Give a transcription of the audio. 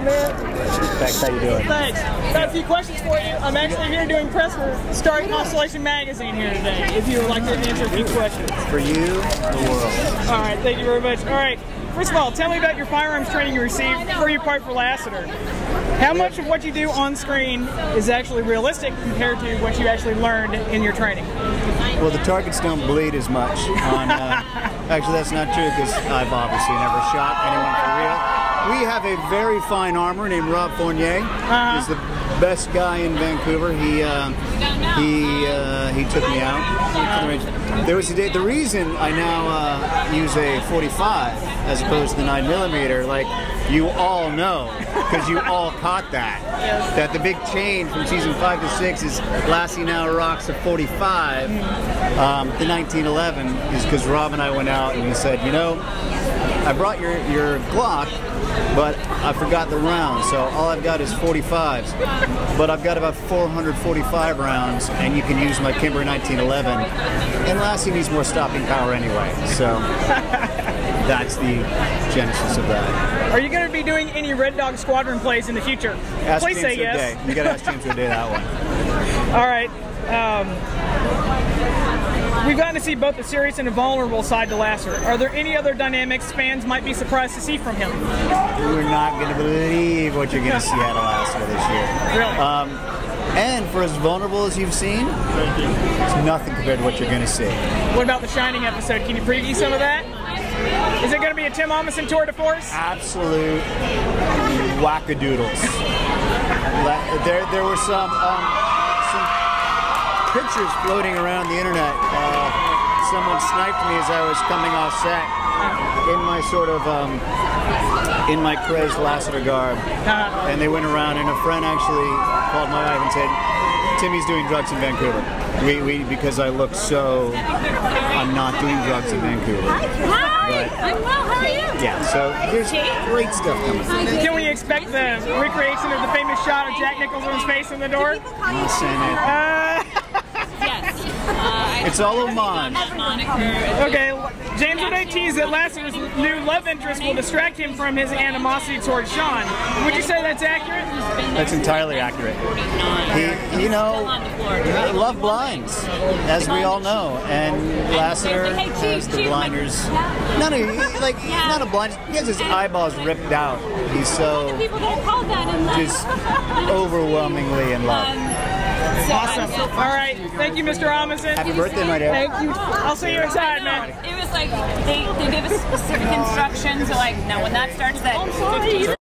man. Thanks, how you doing? Thanks. Got a few questions for you. I'm actually here doing press for Star Constellation Magazine here today, if you would like to answer a few questions. For you, the world. All right, thank you very much. All right, first of all, tell me about your firearms training you received before you part for Lassiter. How much of what you do on screen is actually realistic compared to what you actually learned in your training? Well, the targets don't bleed as much. Actually, that's not true because I've obviously never shot anyone for real. We have a very fine armor named Rob Fournier. He's the best guy in Vancouver. He took me out. There was a day, the reason I now use a 45 as opposed to the 9mm, like you all know, because you all caught that the big change from season 5 to 6 is Lassie now rocks a 45. The 1911 is because Rob and I went out and he said, you know, I brought your Glock, but I forgot the rounds, so all I've got is 45s. But I've got about 445 rounds, and you can use my Kimber 1911. And Lassie needs more stopping power anyway, so that's the genesis of that. Are you going to be doing any Red Dog Squadron plays in the future? Ask Please James say yes. O'Day. You got to ask James O'Day that one. All right. We've gotten to see both the serious and the vulnerable side to Lassiter. Are there any other dynamics fans might be surprised to see from him? You're not going to believe what you're going to see out of Lassiter this year. Really? And for as vulnerable as you've seen, it's nothing compared to what you're going to see. What about the Shining episode? Can you preview some of that? Is it going to be a Tim Omundson tour de force? Absolute wackadoodles. There were some pictures floating around the internet. Someone sniped me as I was coming off set in my sort of in my crazed Lassiter garb, and they went around, and a friend actually called my wife and said, Timmy's doing drugs in Vancouver. Because I look so, I'm not doing drugs in Vancouver. Hi, I'm well, how are you? Yeah, so there's great stuff coming. Can we expect the recreation of the famous shot of Jack Nicholson's face in the door? I'll send it. Yes. It's all homage. Okay, James O'Day teased that Lassiter's new love interest will distract him from his animosity towards Sean. Would you say that's accurate? That's entirely accurate. You know, love blinds, as we all know, and Lassiter has the blinders. Not a blind. He has his eyeballs ripped out. He's so just overwhelmingly in love. Awesome. All right. Thank you, Mr. Omundson. Happy birthday, my dear. Thank you. I'll see you inside, man. It was like they gave us specific instructions. So like, now when that starts, that 15